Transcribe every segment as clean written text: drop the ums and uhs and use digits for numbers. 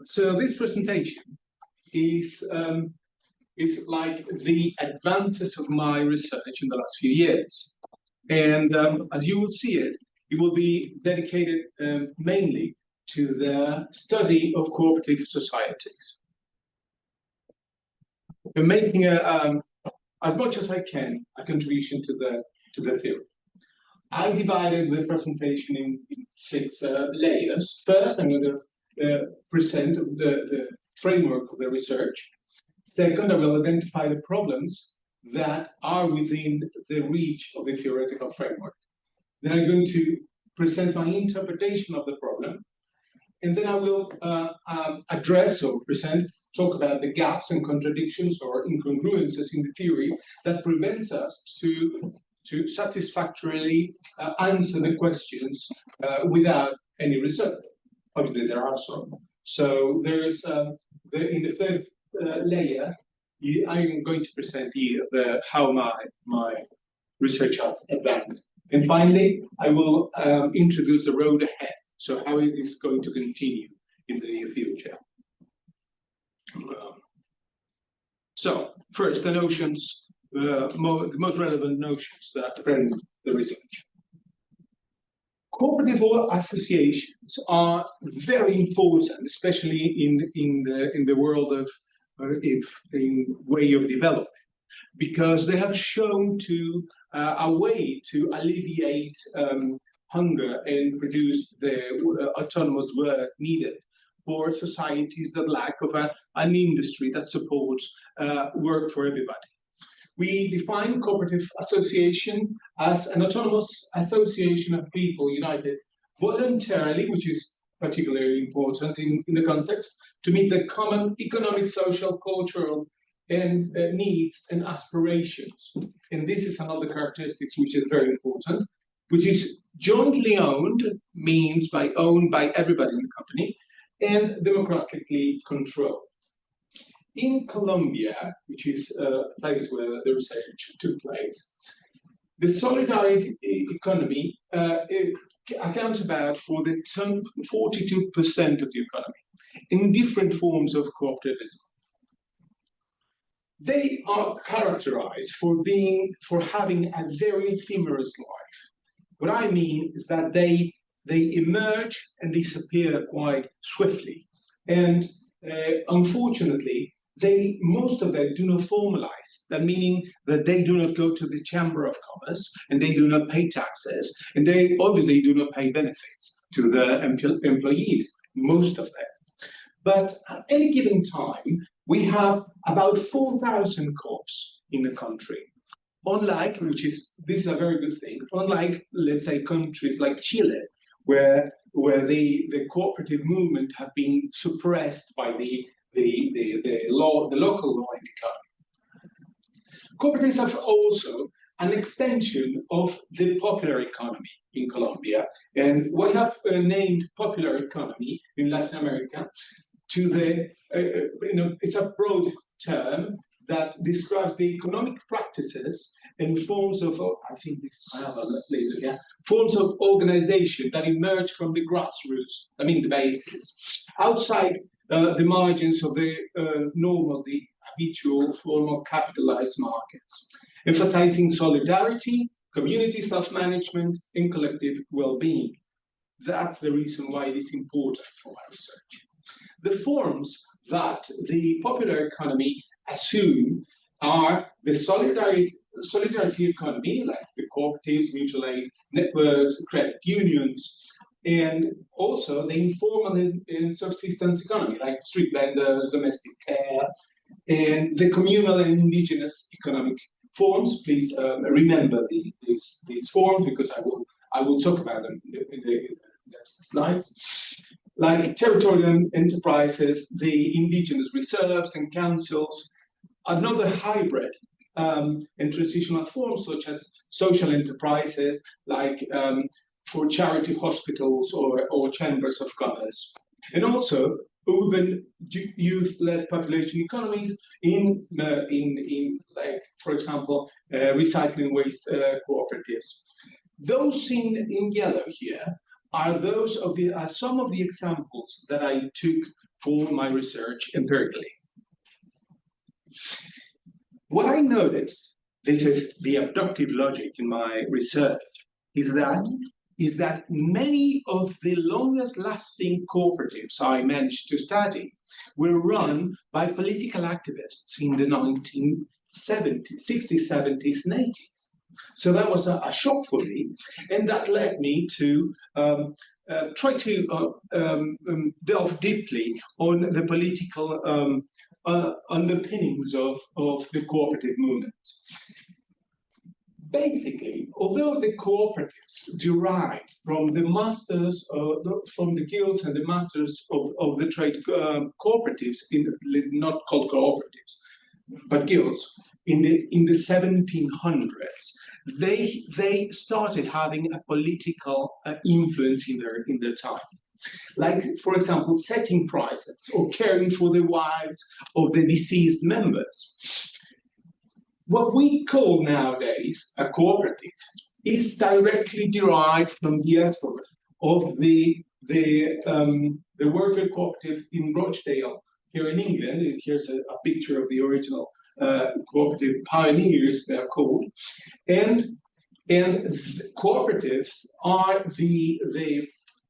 So this presentation is like the advances of my research in the last few years. And as you will see it will be dedicated mainly to the study of cooperative societies. I'm making as much as I can, a contribution to the field. I divided the presentation in 6 layers. First, I'm going to present the framework of the research. Second, I will identify the problems that are within the reach of the theoretical framework. Then I'm going to present my interpretation of the problem. And then I will address or talk about the gaps and contradictions or incongruences in the theory that prevents us to satisfactorily answer the questions without any research. Obviously, there are some. So there is, in the third layer, I'm going to present you how my research has advanced. And finally, I will introduce the road ahead, so how it is going to continue in the near future. So first, the notions, the most relevant notions that frame the research. Cooperative associations are very important, especially in the world of in way of development, because they have shown to a way to alleviate hunger and produce the autonomous work needed for societies that lack of an industry that supports work for everybody. We define cooperative association as an autonomous association of people united voluntarily, which is particularly important in the context, to meet the common economic, social, cultural, and needs and aspirations. And this is another characteristic which is very important, which is jointly owned, means owned by everybody in the company, and democratically controlled. In Colombia, which is a place where the research took place, the solidarity economy accounts about for the 42% of the economy in different forms of cooperativism. They are characterized for having a very ephemeral life. What I mean is that they emerge and disappear quite swiftly, and unfortunately, most of them do not formalize. That meaning that they do not go to the Chamber of Commerce, and they do not pay taxes, and they obviously do not pay benefits to the employees, most of them. But at any given time, we have about 4,000 co-ops in the country. Unlike, this is a very good thing, unlike, let's say, countries like Chile, where the cooperative movement have been suppressed by the local law in the country. Cooperatives are also an extension of the popular economy in Colombia, and we have named popular economy in Latin America to it's a broad term that describes the economic practices and forms of, forms of organization that emerge from the grassroots, the basis, outside the margins of the habitual form of capitalized markets, emphasizing solidarity, community self-management, and collective well-being. That's the reason why it is important for my research. The forms that the popular economy assume are the solidarity economy, like the cooperatives, mutual aid networks, credit unions, and also the informal and subsistence economy, like street vendors, domestic care, and the communal and indigenous economic forms. Please remember these forms, because I will talk about them in the next slides. Like territorial enterprises, the indigenous reserves and councils, another hybrid and transitional forms such as social enterprises, like for charity hospitals or chambers of commerce, and also urban youth-led population economies in like, for example, recycling waste cooperatives. Those seen in yellow here are those of some of the examples that I took for my research empirically. What I noticed, this is the abductive logic in my research, is that many of the longest lasting cooperatives I managed to study were run by political activists in the 1970s, 60s, 70s, and 80s. So that was a shock for me, and that led me to try to delve deeply on the political underpinnings of the cooperative movement. Basically, although the cooperatives derive from the masters, from the guilds and the masters of the trade cooperatives, not called cooperatives, but guilds, in the 1700s, they started having a political influence in their time. Like, for example, setting prices or caring for the wives of the deceased members. What we call nowadays a cooperative is directly derived from the effort of the worker cooperative in Rochdale here in England. And here's a picture of the original cooperative pioneers, they're called. And cooperatives are the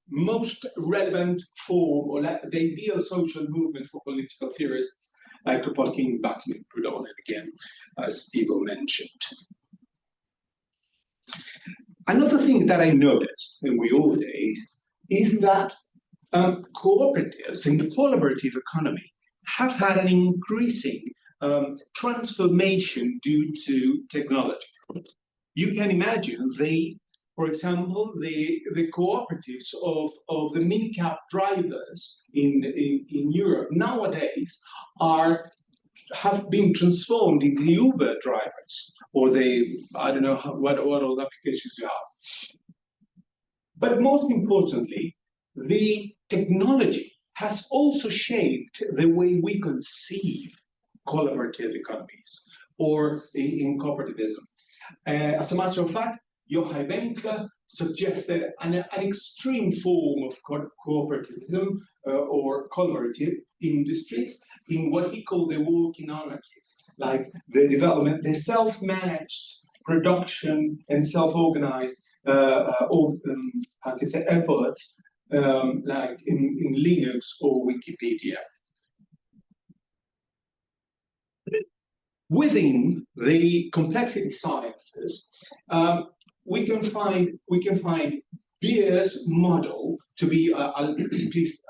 most relevant form, or the ideal social movement for political theorists like Kropotkin, Bakunin, Proudhon, and again, as Ivo mentioned. Another thing that I noticed, and we all did, is that cooperatives in the collaborative economy have had an increasing transformation due to technology. You can imagine for example, the cooperatives of the minicab drivers in Europe nowadays have been transformed into Uber drivers, or I don't know what all applications you have. But most importantly, the technology has also shaped the way we conceive collaborative economies, or in cooperativism. As a matter of fact, Joachim Winkler suggested an extreme form of cooperativism or collaborative industries in what he called the working anarchies, like the self-managed production and self-organized efforts, like in Linux or Wikipedia. Within the complexity sciences, we can find Beer's model to be. Please,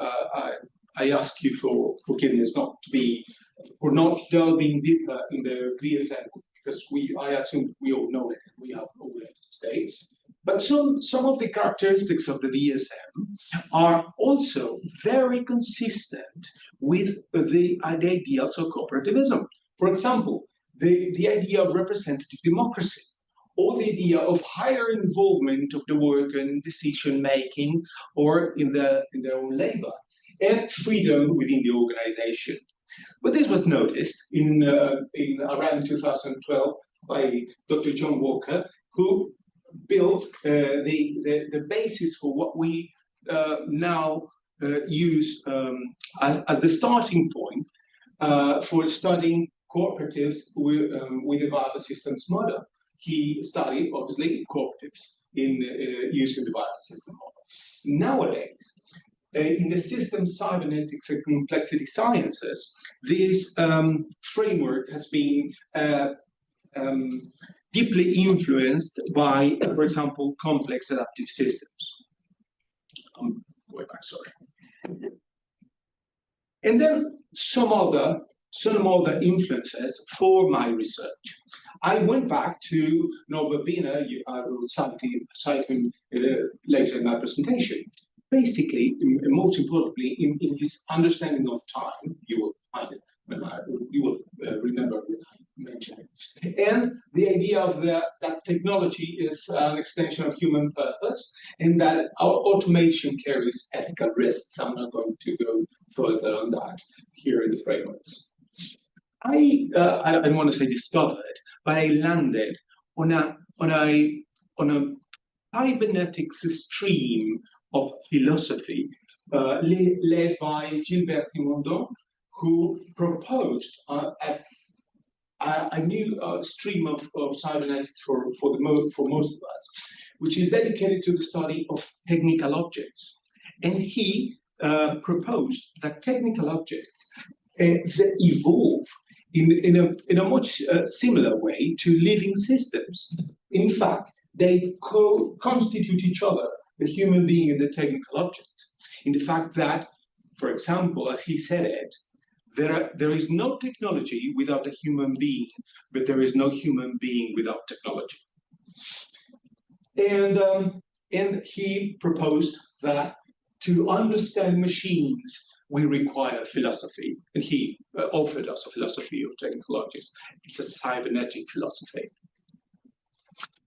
I ask you for forgiveness for not delving deeper in the DSM, because I assume we all know it. We have all it today. But some of the characteristics of the DSM are also very consistent with the ideals of cooperativism. For example, the idea of representative democracy, or the idea of higher involvement of the worker in decision-making or in their own labor, and freedom within the organization. But this was noticed in around 2012 by Dr. John Walker, who built the basis for what we now use as the starting point for studying cooperatives with the Viable Systems model. He studied, obviously, cooperatives in using the Viable System model. Nowadays, in the systems, cybernetics, and complexity sciences, this framework has been deeply influenced by, for example, complex adaptive systems. Going back, sorry. And then some other influences for my research. I went back to Norbert Wiener. I will cite him later in my presentation. Basically, and most importantly, in his understanding of time, you will find it you will remember when I mentioned it. And the idea of that technology is an extension of human purpose, and that our automation carries ethical risks. I'm not going to go further on that here in the frameworks. I don't want to say discovered, but I landed on a cybernetics stream of philosophy led by Gilbert Simondon, who proposed a new stream of cybernetics for most of us, which is dedicated to the study of technical objects. And he proposed that technical objects evolve in a much similar way to living systems. In fact, they constitute each other, the human being and the technical object, in the fact that, for example, as he said it, there is no technology without a human being, but there is no human being without technology. And he proposed that to understand machines, we require philosophy. And he offered us a philosophy of technical objects. It's a cybernetic philosophy.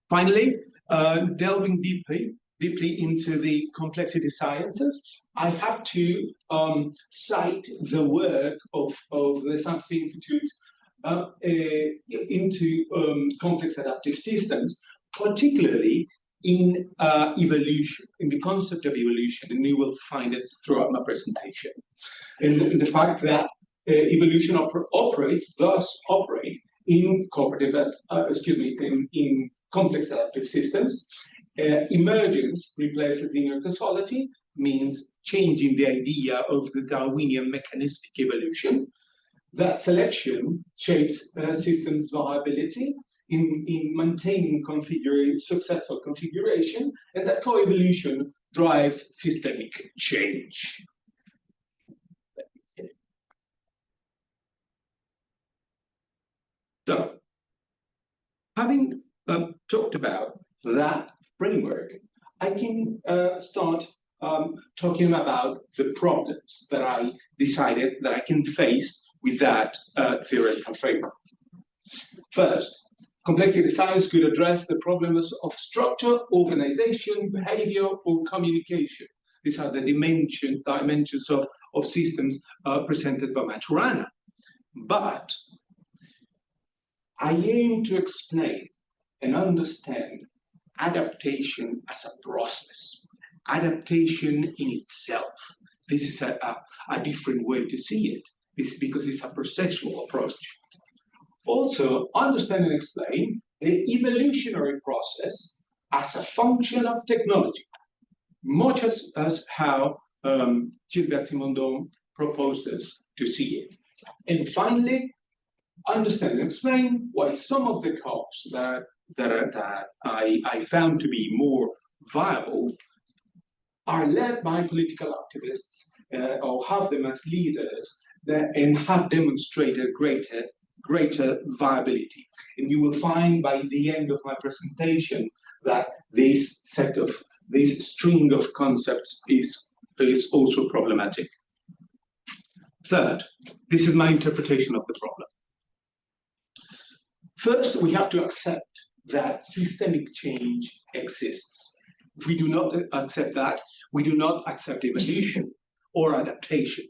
Finally, delving deeply into the complexity sciences, I have to cite the work of the Scientific Institute into complex adaptive systems, particularly in evolution, in the concept of evolution, and you will find it throughout my presentation. And the fact that evolution thus operate in cooperative, in complex adaptive systems. Emergence replaces linear causality, means changing the idea of the Darwinian mechanistic evolution. That selection shapes systems viability in maintaining successful configuration, and that coevolution drives systemic change. So, having talked about that framework, I can start talking about the problems that I decided that I can face with that theoretical framework. First, complexity science could address the problems of structure, organization, behavior, or communication. These are the dimensions of systems presented by Maturana. But I aim to explain and understand adaptation as a process, adaptation in itself. This is a different way to see it. This is because it's a processual approach. Also, understand and explain the evolutionary process as a function of technology, much as how Gilbert Simondon proposed us to see it. And finally, understand and explain why some of the codes that I found to be more viable are led by political activists or have them as leaders and have demonstrated greater viability. And you will find by the end of my presentation that this string of concepts is also problematic. Third, this is my interpretation of the problem. First, we have to accept that systemic change exists. If we do not accept that, we do not accept evolution or adaptation.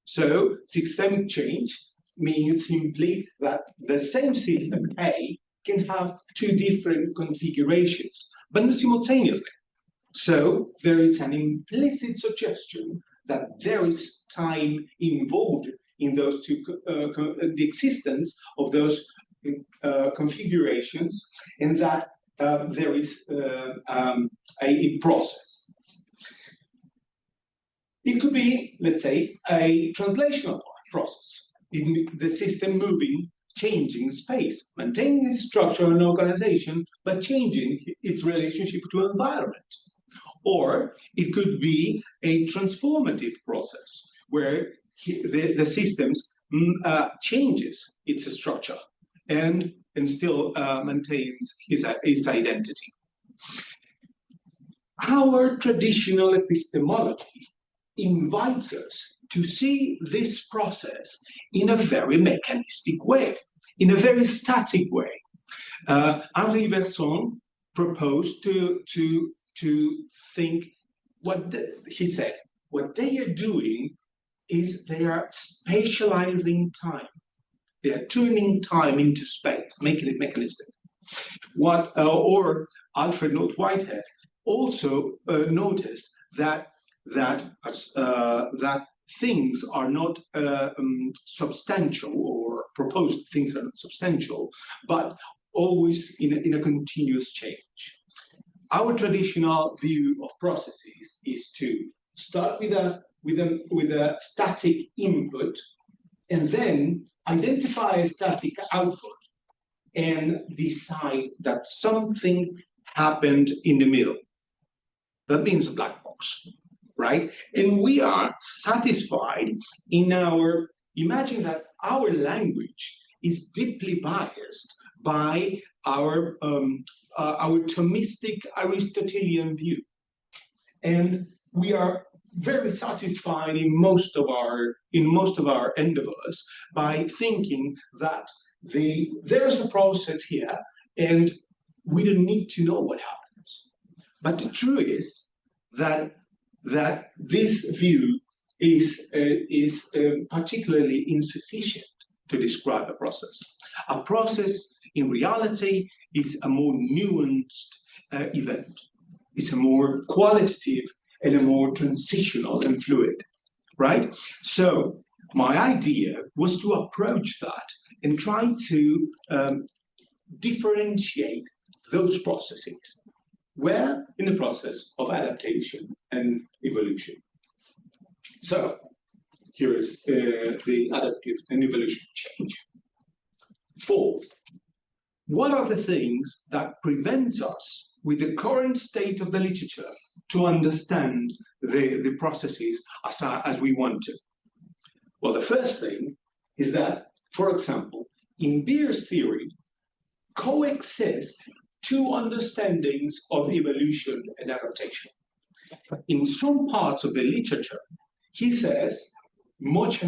So systemic change means simply that the same system A can have two different configurations, but not simultaneously. So there is an implicit suggestion that there is time involved in those two, the existence of those configurations, and that there is a process. It could be, let's say, a translational process in the system changing space, maintaining its structure and organization, but changing its relationship to environment. Or it could be a transformative process where the systems changes its structure and still maintains its identity. Our traditional epistemology invites us to see this process in a very mechanistic way, in a very static way. Henri Bergson proposed to think he said, what they are doing is they are spatializing time. They are turning time into space, making it mechanistic. Or Alfred North Whitehead also noticed that that things are not substantial, or proposed things are not substantial, but always in a continuous change. Our traditional view of processes is to start with a static input, and then identify a static output and decide that something happened in the middle. That means a black box, right? And we are satisfied in our, imagine that our language is deeply biased by our Thomistic Aristotelian view. And we are very satisfied in most of our endeavors by thinking that there's a process here and we don't need to know what happens. But the truth is that this view is particularly insufficient to describe a process. A process, in reality, is a more nuanced event. It's a more qualitative and a more transitional and fluid, right? So my idea was to approach that and try to differentiate those processes, where in the process of adaptation and evolution. So here is the adaptive and evolution change. Fourth, what are the things that prevent us with the current state of the literature to understand the processes as we want to? Well, the first thing is that, for example, in Beer's theory, coexist two understandings of evolution and adaptation. In some parts of the literature, he says, much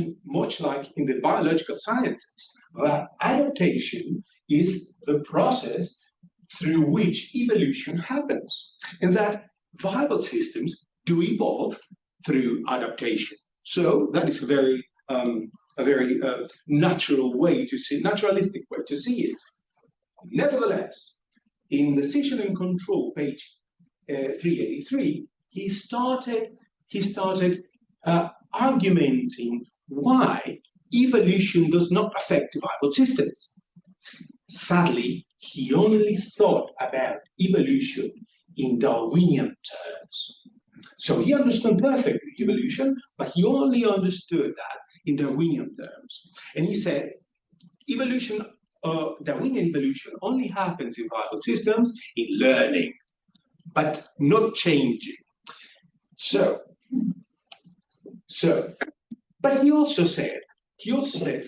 like in the biological sciences, that adaptation is the process through which evolution happens, and that viable systems do evolve through adaptation. So that is a very naturalistic way to see it. Nevertheless, in Decision and Control, page 383, he started argumenting why evolution does not affect viable systems. Sadly, he only thought about evolution in Darwinian terms. So he understood perfectly evolution, but he only understood that in Darwinian terms. And he said, Darwinian evolution only happens in viable systems in learning, but not changing. But he also said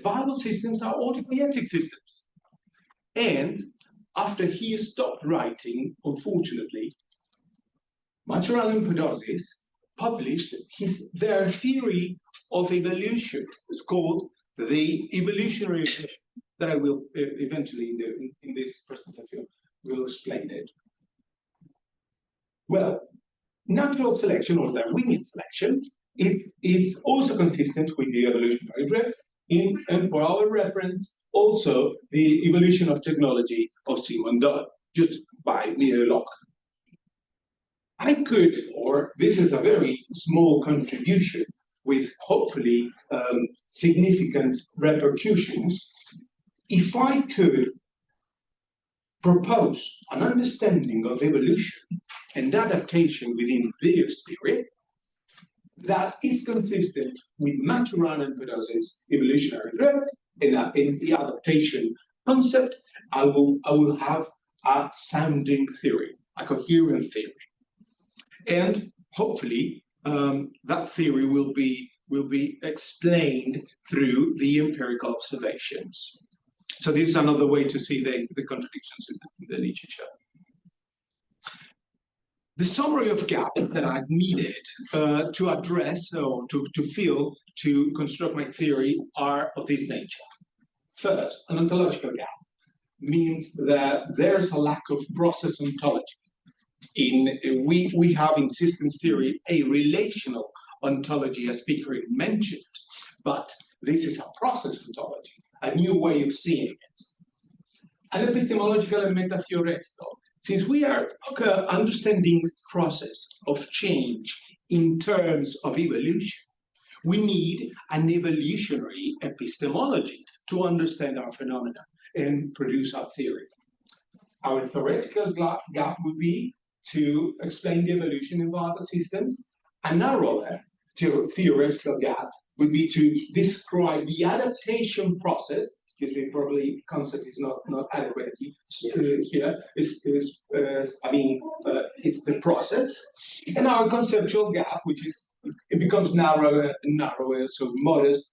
viable systems are autopoietic systems. And after he stopped writing, unfortunately, Maturana and Podozis published their theory of evolution. It's called the evolutionary evolution, that I will eventually in this presentation will explain it. Well, natural selection or Darwinian selection is also consistent with the evolutionary drift. And for our reference, also the evolution of technology of Simon Dodd, just by mere luck. I could, or this is a very small contribution with hopefully significant repercussions, if I could propose an understanding of evolution and adaptation within Beer's theory that is consistent with Maturana and Podozis' evolutionary drift and in the adaptation concept, I will have a sounding theory, a coherent theory. And hopefully that theory will be explained through the empirical observations. So this is another way to see the contradictions in the literature. The summary of gaps that I needed to address or to construct my theory are of this nature. First, an ontological gap means that there's a lack of process ontology. We have in systems theory a relational ontology, as Pickering mentioned, but this is a process ontology, a new way of seeing it. And epistemological and metatheoretical. Since we are understanding process of change in terms of evolution. We need an evolutionary epistemology to understand our phenomena and produce our theory. Our theoretical gap would be to explain the evolution in viable systems. A narrower theoretical gap would be to describe the adaptation process. Excuse me, probably concept is not adequate here. It's the process. And our conceptual gap, which is, it becomes narrower and narrower, so modest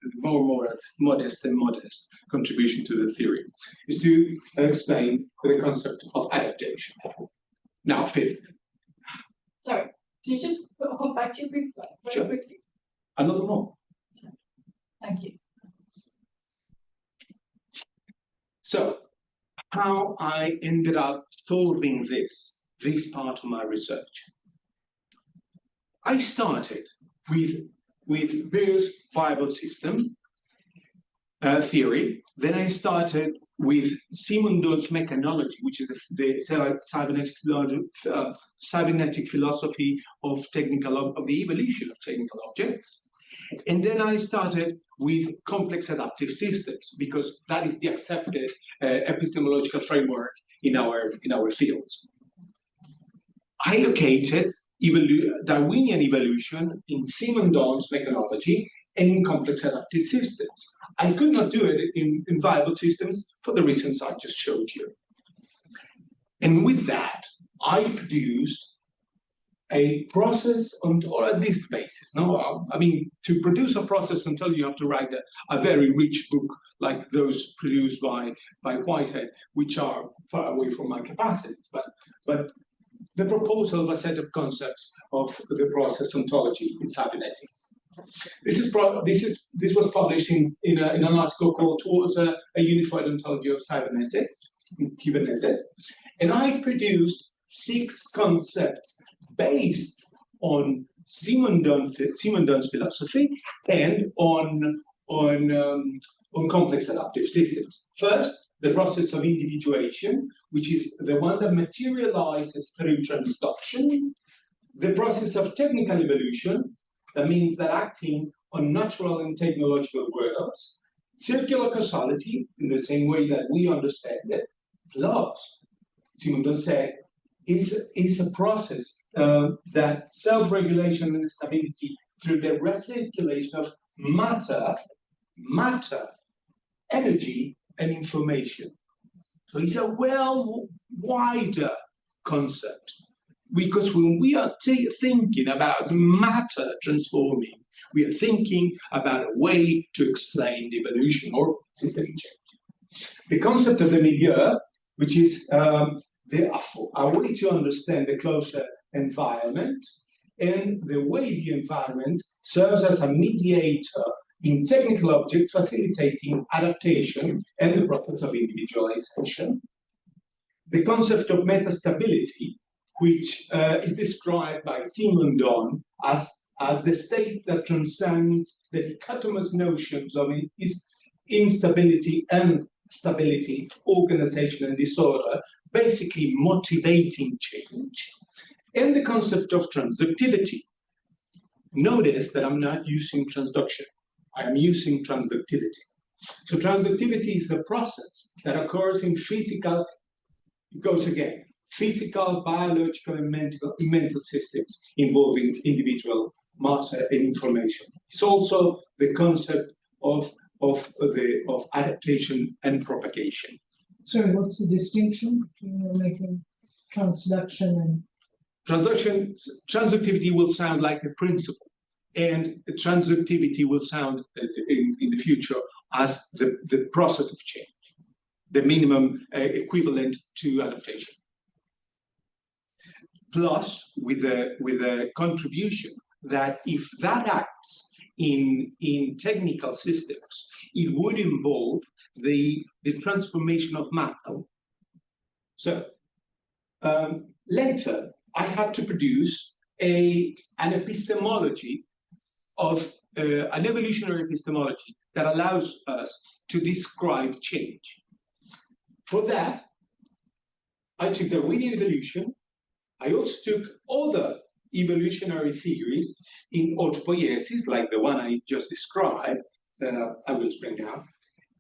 contribution to the theory, is to explain the concept of adaptation. Now, fifth. Sorry, can you just hop back to your previous slide very quickly? Another more. Thank you. So, how I ended up solving this part of my research. I started with various viable system theory. Then I started with Simondon's mechanology, which is the cybernetic philosophy of the evolution of technical objects. And then I started with complex adaptive systems, because that is the accepted epistemological framework in our fields. I located Darwinian evolution in Simondon's mechanology and in complex adaptive systems. I could not do it in viable systems for the reasons I just showed you. And with that, I produced a process on this basis. No, I mean, to produce a process until you have to write a very rich book like those produced by Whitehead, which are far away from my capacities. But the proposal of a set of concepts of the process ontology in cybernetics. This was published in an article called Towards a Unified Ontology of Cybernetics, in Kubernetes. And I produced 6 concepts based on Simondon's philosophy and on complex adaptive systems. First, the process of individuation, which is the one that materializes through transduction. The process of technical evolution, that means that acting on natural and technological worlds. Circular causality, in the same way that we understand it, plus, Simondon said, is a process that self-regulation and stability through the recirculation of matter, energy, and information. So it's a wider concept, because when we are thinking about matter transforming, we are thinking about a way to explain the evolution or systemic change. The concept of the milieu, which is a way to understand the closer environment, and the way the environment serves as a mediator in technical objects, facilitating adaptation and the process of individualization. The concept of metastability, which is described by Simondon as the state that transcends the dichotomous notions of instability and stability, organization and disorder, basically motivating change. And the concept of transductivity. Notice that I'm not using transduction. I am using transductivity. So transductivity is a process that occurs in physical, it goes again, physical, biological, and mental systems involving individual matter and information. It's also the concept of adaptation and propagation. Sorry, what's the distinction between making transduction and... Transductivity will sound like the principle, and transductivity will sound in the future as the process of change, the minimum equivalent to adaptation. Plus, with a contribution that if that acts in technical systems, it would involve the transformation of matter. So later, I had to produce an epistemology of an evolutionary epistemology that allows us to describe change. For that, I took Darwinian evolution. I also took other evolutionary theories in autopoiesis, like the one I just described, I will explain now,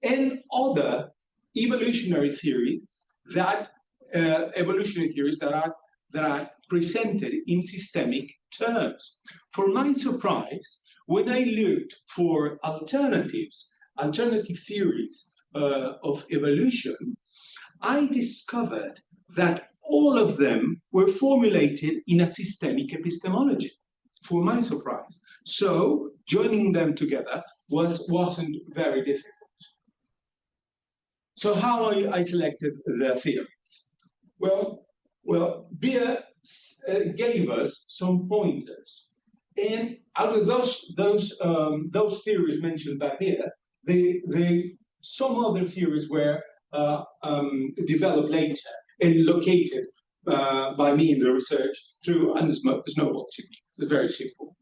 and other evolutionary theories that are presented in systemic terms. For my surprise, when I looked for alternative theories of evolution, I discovered that all of them were formulated in a systemic epistemology, for my surprise. So joining them together wasn't very difficult. So how I selected the theories? Well, Beer gave us some pointers, and out of those theories mentioned by Beer, some other theories were developed later and located by me in the research through a snowball technique. It's very simple.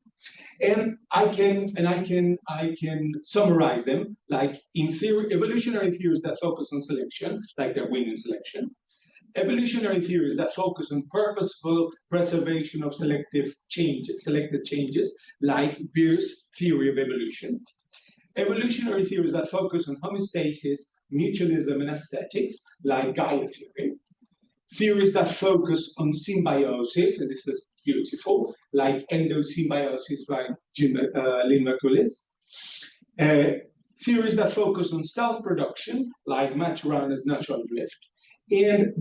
And I can summarize them like in theory, evolutionary theories that focus on selection, like Darwinian selection, evolutionary theories that focus on purposeful preservation of selected changes, like Beer's theory of evolution, evolutionary theories that focus on homeostasis, mutualism, and aesthetics, like Gaia theory, theories that focus on symbiosis, and this is beautiful, like endosymbiosis by Lynn Merkulis, theories that focus on self-production, like Maturana's natural drift, and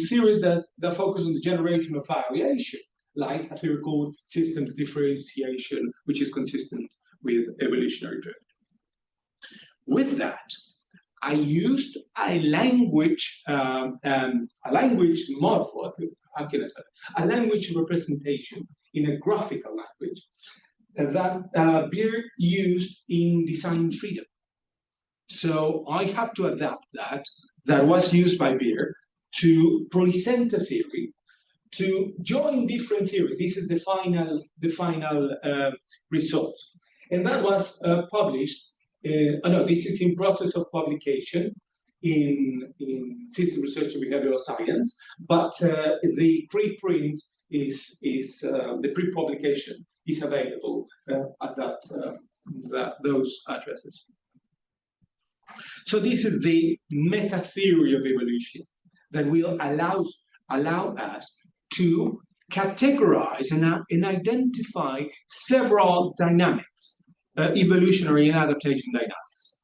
theories that focus on the generation of variation, like a theory called systems differentiation, which is consistent with evolutionary drift. With that, I used a language model, a language representation in a graphical language that Beer used in design freedom. So I have to adapt that was used by Beer to present a theory, to join different theories. This is the final result, and that was published. This is in process of publication in System Research and Behavioral Science, but the preprint the pre-publication is available at those addresses. So this is the meta theory of evolution that will allow us to categorize and identify several dynamics, evolutionary and adaptation dynamics.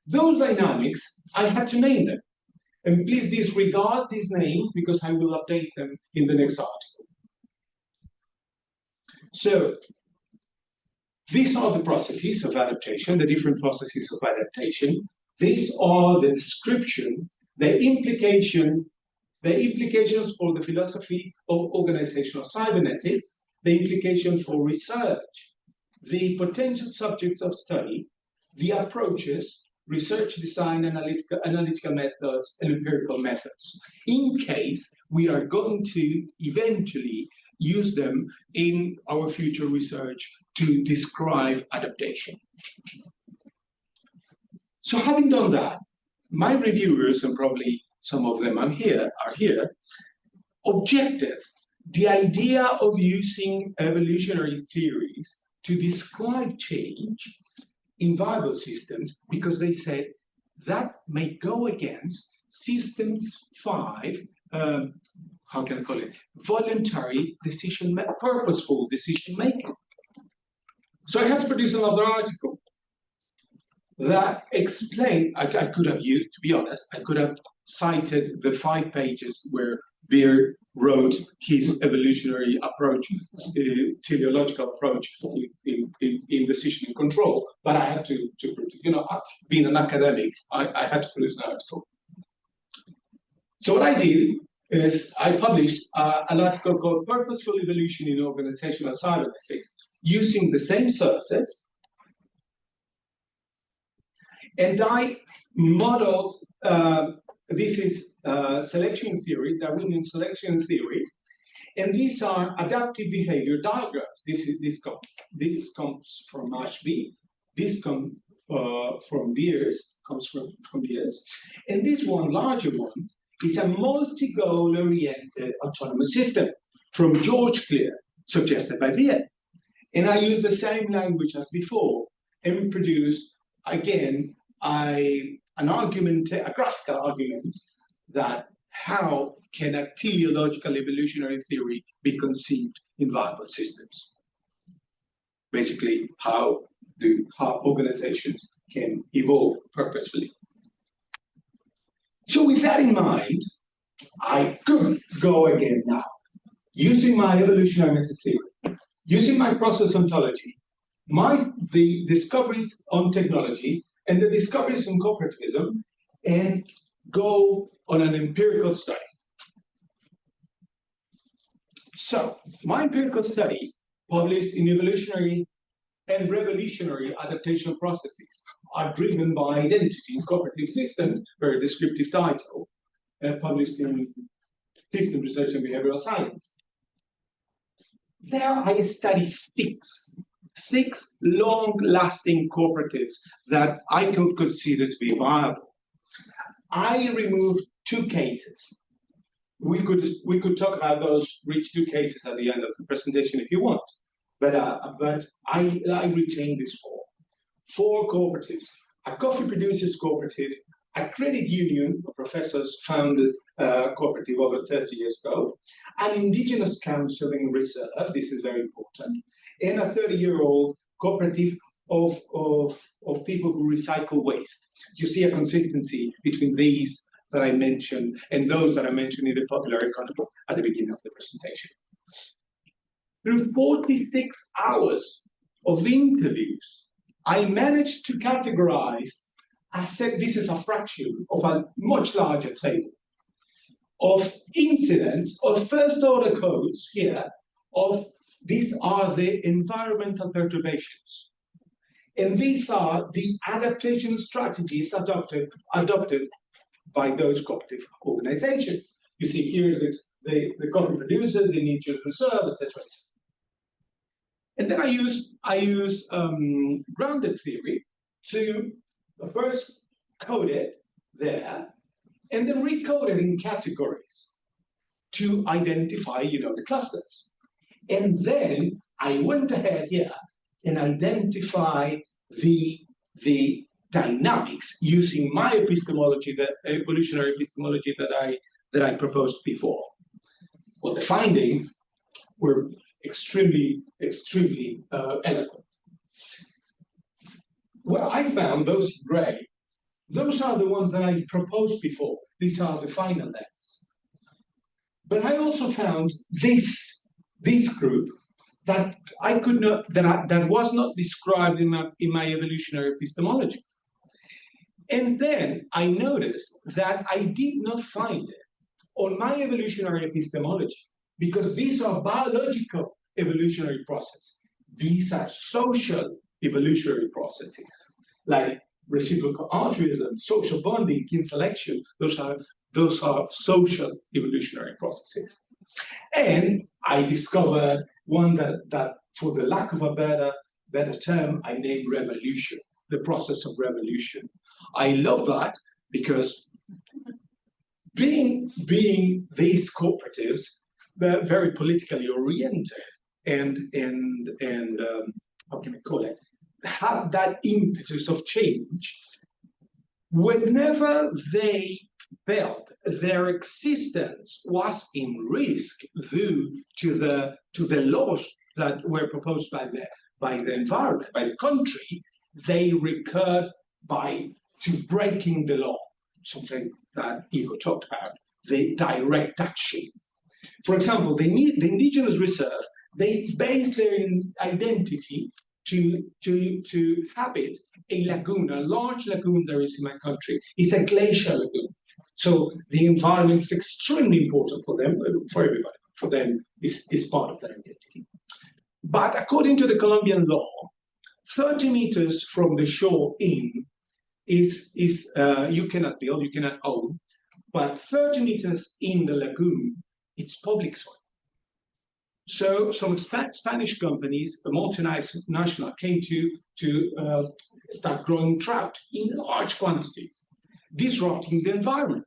Those dynamics, I had to name them. And please disregard these names because I will update them in the next article. So these are the processes of adaptation, the different processes of adaptation. These are the description, the implications for the philosophy of organizational cybernetics, the implications for research, the potential subjects of study, the approaches, research design, analytical methods, and empirical methods, in case we are going to eventually use them in our future research to describe adaptation. So having done that, my reviewers, and probably some of them are here, objected the idea of using evolutionary theories to describe change in viable systems because they said that may go against systems 5, how can I call it, voluntary purposeful decision making. So I had to produce another article that explained, I could have used, to be honest, I could have cited the 5 pages where Beer wrote his evolutionary approach, teleological approach in decision and control, but I had to being an academic, I had to produce an article. So what I did is I published an article called Purposeful Evolution in Organizational Cybernetics, using the same sources, and I modeled, this is selection theory, Darwinian selection theory, and these are adaptive behavior diagrams. This comes from Ashby, this comes from Beers, and this one, larger one, is a multi-goal oriented autonomous system from George Clear. suggested by Vienne. And I use the same language as before and produce, again, an argument, a graphical argument that how can a teleological evolutionary theory be conceived in viable systems? Basically, how organizations can evolve purposefully. So with that in mind, I could go again now, using my evolutionary method theory, using my process ontology, the discoveries on technology, and the discoveries on cooperativism, and go on an empirical study. So, my empirical study, published in Evolutionary and Revolutionary Adaptation Processes, are driven by identity in cooperative systems, very descriptive title, published in System Research and Behavioral Science. There I study six long-lasting cooperatives that I could consider to be viable. I removed 2 cases. We could talk about those rich 2 cases at the end of the presentation if you want, but I retained these 4 cooperatives: a coffee producers cooperative, a credit union of professors founded cooperative over 30 years ago, an indigenous council in reserve, this is very important, and a 30-year-old cooperative of people who recycle waste. You see a consistency between these that I mentioned and those that I mentioned in the popular economy at the beginning of the presentation. Through 46 hours of interviews, I managed to categorize, I said this is a fraction of a much larger table, of incidents of first-order codes here, these are the environmental perturbations. And these are the adaptation strategies adopted by those cooperative organizations. You see here the coffee producer, the indigenous reserve, etc. And then I use grounded theory to first code it there, and then recode it in categories to identify, the clusters. And then I went ahead here and identified the dynamics using my epistemology, the evolutionary epistemology that I proposed before. Well, the findings were extremely eloquent. Well, I found those gray. Those are the ones that I proposed before. These are the final names. But I also found this group that I could not, that was not described in my evolutionary epistemology. And then I noticed that I did not find it on my evolutionary epistemology, because these are biological evolutionary processes. These are social evolutionary processes, like reciprocal altruism, social bonding, kin selection. Those are social evolutionary processes. And I discovered one that for the lack of a better term, I named revolution, the process of revolution. I love that because being these cooperatives, they're very politically oriented and how can I call it, have that impetus of change. Whenever they felt their existence was in risk due to the laws that were proposed by the environment, by the country, they recurred to breaking the law, something that Igor talked about, the direct action. For example, the indigenous reserve, they base their identity to habit a lagoon, a large lagoon there is in my country. It's a glacial lagoon. So the environment is extremely important for them, for everybody. For them, is part of their identity. But according to the Colombian law, 30 meters from the shore in is you cannot build, you cannot own, but 30 meters in the lagoon, it's public soil. So some Spanish companies, the multinational, came to start growing trout in large quantities, disrupting the environment.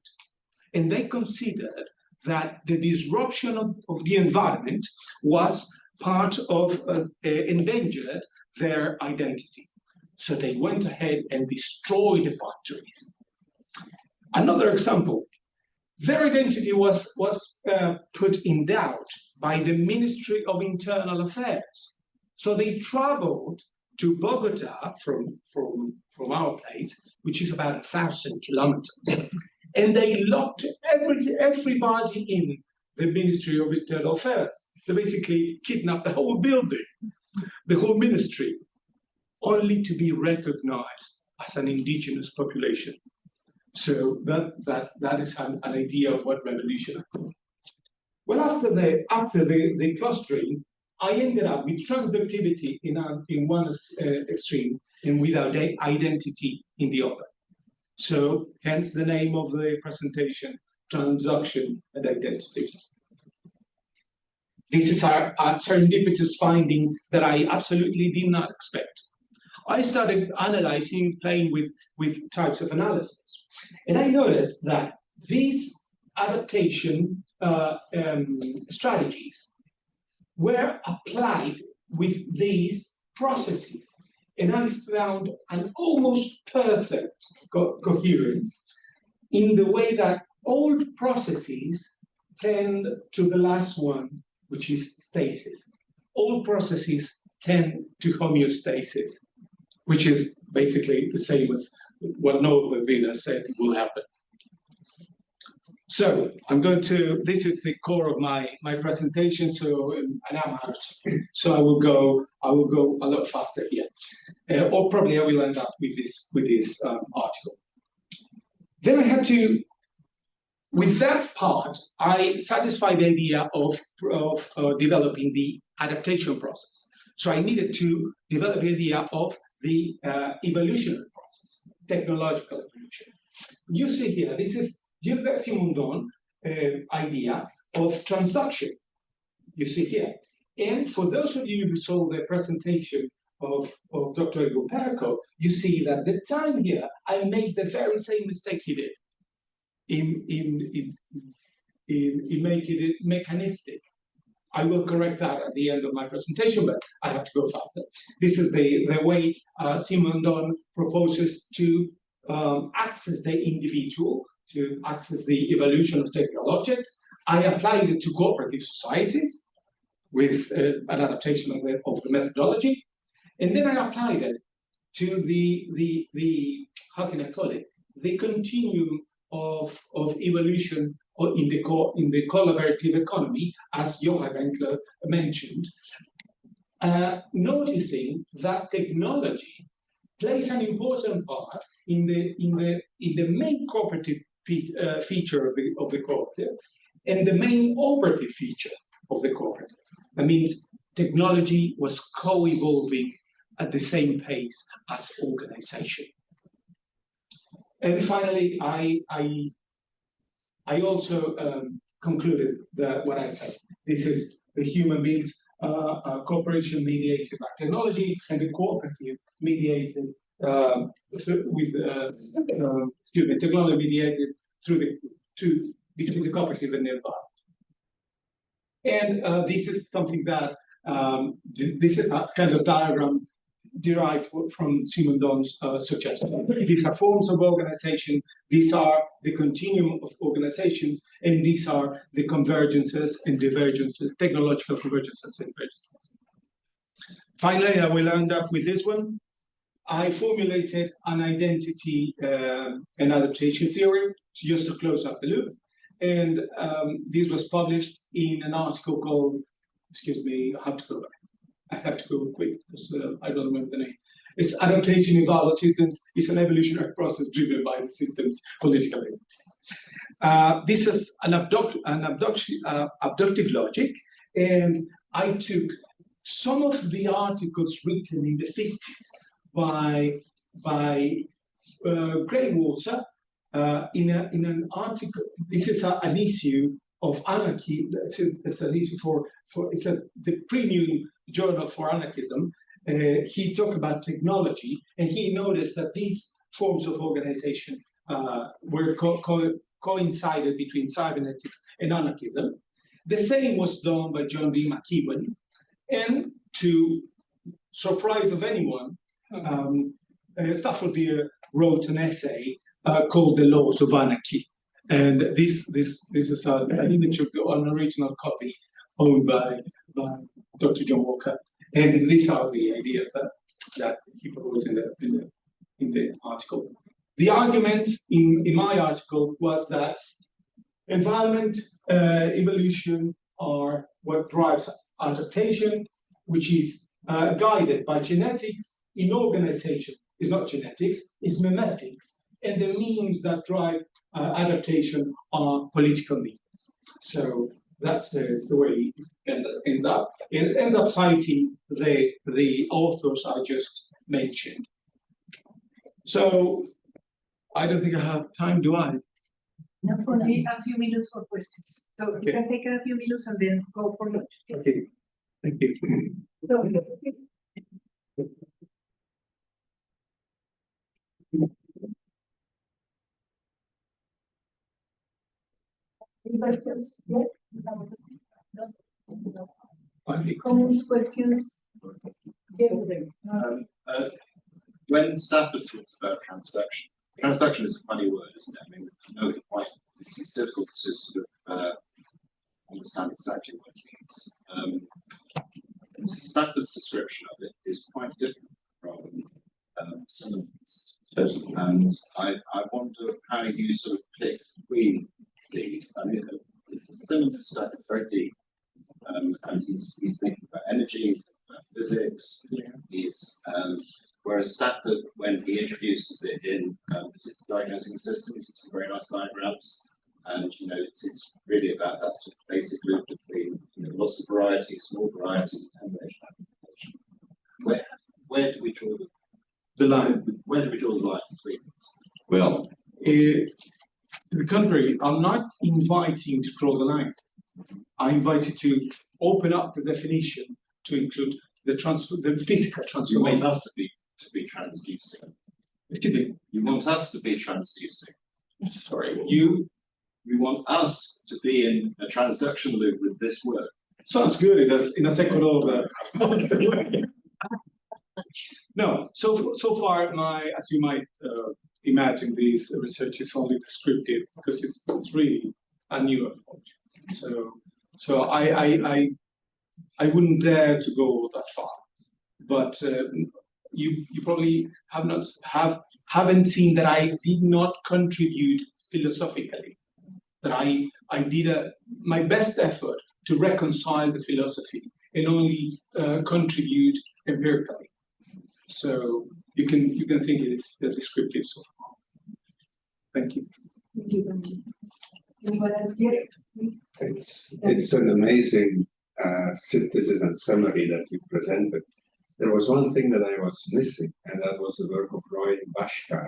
And they considered that the disruption of the environment was part of endangered their identity. So they went ahead and destroyed the factories. Another example, their identity was put in doubt by the Ministry of Internal Affairs. So they traveled to Bogota from our place, which is about 1,000 kilometers, and they locked everybody in the Ministry of Internal Affairs. They basically kidnapped the whole building, the whole ministry, only to be recognized as an indigenous population. So that is an idea of what revolution is. Well, after the clustering, I ended up with transductivity in one extreme and without identity in the other. So hence the name of the presentation, Transduction and Identity. This is a serendipitous finding that I absolutely did not expect. I started analyzing, playing with types of analysis. And I noticed that these adaptation strategies were applied with these processes. And I found an almost perfect coherence in the way that old processes tend to the last one, which is stasis. Old processes tend to homeostasis, which is basically the same as what Noah Wiener said will happen. So this is the core of my presentation, so and I'm out. So I will go a lot faster here. Or probably I will end up with this article. Then I had to, with that part, I satisfied the idea of developing the adaptation process. So I needed to develop the idea of the evolutionary process, technological evolution. You see here, this is Gilbert Simondon's idea of transduction. You see here. And for those of you who saw the presentation of Dr. Ego Perco, you see that the time here, I made the very same mistake he did in making it mechanistic. I will correct that at the end of my presentation, but I have to go faster. This is the way Simondon proposes to access the individual, to access the evolution of technical objects. I applied it to cooperative societies with an adaptation of the methodology. And then I applied it to the how can I call it, the continuum of evolution in the collaborative economy, as Joachim Winkler mentioned, noticing that technology plays an important part in the main cooperative feature of the cooperative and the main operative feature of the cooperative. That means technology was co-evolving at the same pace as organization. And finally, I also concluded that what I said. This is the human beings cooperation mediated by technology and the cooperative mediated technology mediated between the cooperative and the environment. And this is something that this is a kind of diagram derived from Simondon's suggestion. These are forms of organization, these are the continuum of organizations, and these are the convergences and divergences, technological convergences and divergences. Finally, I will end up with this one. I formulated an identity and adaptation theory just to close up the loop. And this was published in an article called, excuse me, I have to go quick because I don't remember the name. It's Adaptation in Viable Systems. It's an evolutionary process driven by the system's political limits. This is an abductive logic, and I took some of the articles written in the 50s by Greywater in an article. This is an issue of anarchy. It's an issue the premium journal for anarchism. He talked about technology, and he noticed that these forms of organization were coincided between cybernetics and anarchism. The same was done by John B. McEwen, And to surprise of anyone, Stafford Beer wrote an essay called The Laws of Anarchy. And this is an image of an original copy owned by Dr. John Walker. And these are the ideas that he proposed in the article. The argument in my article was that environment, evolution are what drives adaptation, which is guided by genetics. In organization, it's not genetics, it's memetics. And the means that drive adaptation are political means. So that's the way it ends up. It ends up citing the authors I just mentioned. So I don't think I have time, do I? No, only a few minutes for questions. So Okay. you can take a few minutes and then go for lunch. Okay, thank you. Any questions? Yes? No? I think Comments, questions? Yes. When Stafford talks about transduction is a funny word, isn't it? I mean, I know it's difficult to sort of understand exactly what it means. Stafford's description of it is quite different from some of these. And I wonder how you sort of pick between these. I mean, it's similar stuff, very deep. And he's thinking about energy, he's thinking about physics, he's whereas Stafford, when he introduces it in diagnosing systems, it's very nice diagrams, and it's really about that sort of basic loop between lots of variety, small variety, and application. Where do we draw the line. Where do we draw the line between these? Well, to the contrary, I'm not inviting to draw the line. I invite you to open up the definition to include the physical You transformation. want us to be transducing. Excuse me. You want us to be transducing. Sorry, you You want us to be in a transduction loop with this work. sounds good in a second order. No, so far, as you might imagine, this research is only descriptive because it's really a new approach. So I wouldn't dare to go that far, but you probably haven't seen that I did not contribute philosophically. That I did my best effort to reconcile the philosophy and only contribute empirically. So you can think it is descriptive so far. Thank you. Anyone else? Yes, please. It's an amazing synthesis and summary that you presented. There was one thing that I was missing, and that was the work of Roy Bashkar,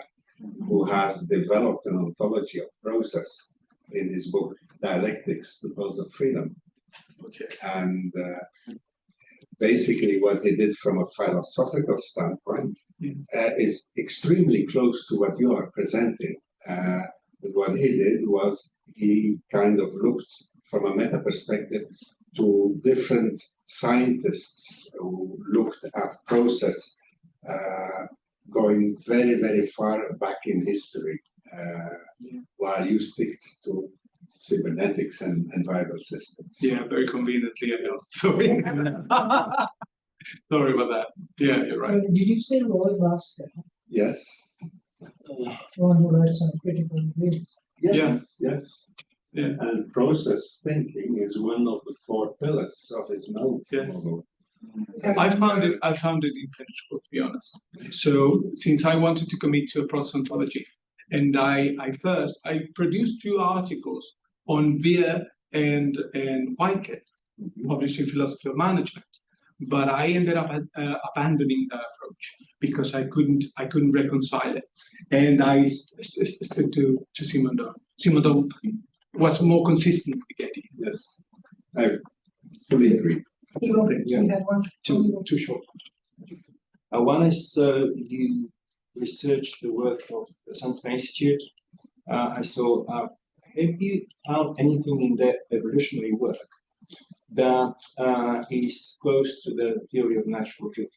who has developed an ontology of process in his book, Dialectics, The Pulse of Freedom. Okay. And basically what he did from a philosophical standpoint is extremely close to what you are presenting. But what he did was he kind of looked from a meta perspective to different scientists who looked at process going very, very far back in history, while you stick to cybernetics and viable systems. Yeah, very conveniently, I know. Sorry. Sorry about that. Yeah, you're right. Did you say Roy Bashkar? Yes. One who writes on critical grids. Yes. Yes. Yeah. And process thinking is one of the 4 pillars of his model. I found it impenetrable, to be honest. So since I wanted to commit to a process ontology, and I produced 2 articles on Beer and Whitehead, published in Philosophy of Management, but I ended up abandoning that approach because I couldn't reconcile it, and I stuck to Simondon. Simondon was more consistent with the idea. Yes, I fully agree. Two short. One is you researched the work of the Scientific Institute. I saw. Have you found anything in their evolutionary work that is close to the theory of natural drift.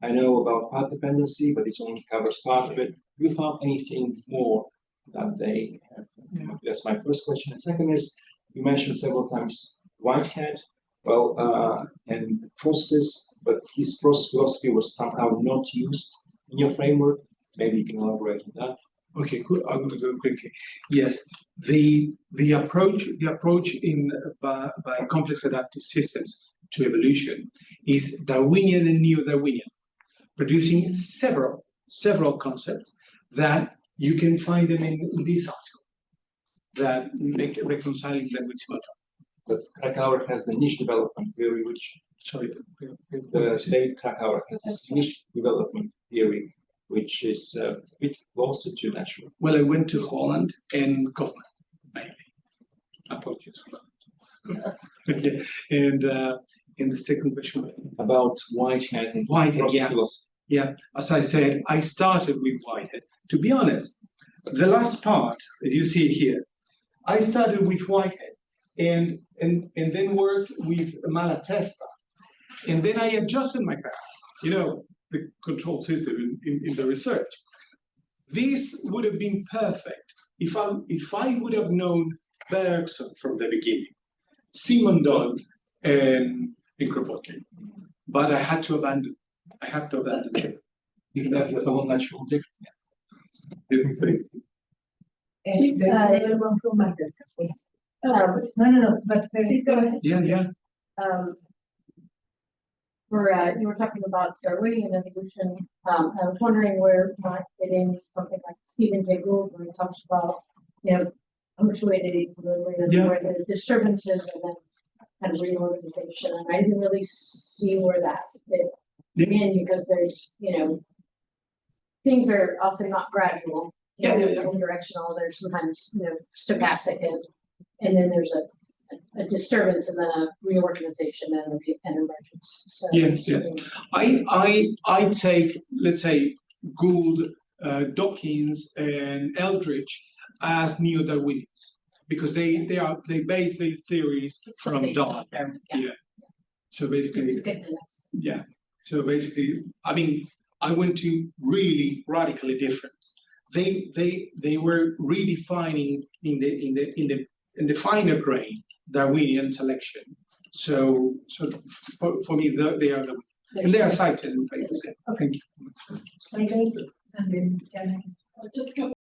I know about path dependency, but it only covers part of it. Do you found anything more that they have? That's my first question. And second is, you mentioned several times Whitehead, and the process, but his process philosophy was somehow not used in your framework. Maybe you can elaborate on that. Okay, cool. I'm going to go quickly. Yes, the approach in by complex adaptive systems to evolution is Darwinian and neo-Darwinian, producing several concepts that you can find them in this article that make reconciling them with Simoton. But Krakauer has the niche development theory, which David Krakauer has this niche development theory, which is a bit closer to natural. Well, I went to Holland and Gotham, mainly. Apologies for that. Okay. And in the second question About Whitehead and Whitehead, yeah. philosophy. Yeah, as I said, I started with Whitehead. To be honest, the last part, as you see it here, I started with Whitehead and then worked with Malatesta. And then I adjusted my path, the control system in the research. This would have been perfect if I would have known Bergson from the beginning, Simondon and Kropotkin. But I have to abandon it. You have your own natural drift. No, but Please go ahead. Yeah. You were talking about Darwinian evolution. I was wondering where it might fit in something like Stephen Jay Gould, where he talks about, habituated equilibrium, Yeah. where the disturbances and then kind of reorganization. And I didn't really see where that fit in because there's, things are often not gradual. Unidirectional. There's sometimes, stochastic, and then there's a disturbance and then a reorganization and an emergence. So, Yes. I take, let's say, Gould, Dawkins, and Eldridge as neo-Darwinians because they base their theories it's the from base Darwin. pattern. Yeah. So basically, Get the next. yeah. So basically, I mean, I went to really radically different. They were redefining in the finer grain Darwinian selection. So for me, they are and they are cited in papers. Thank you. Just a couple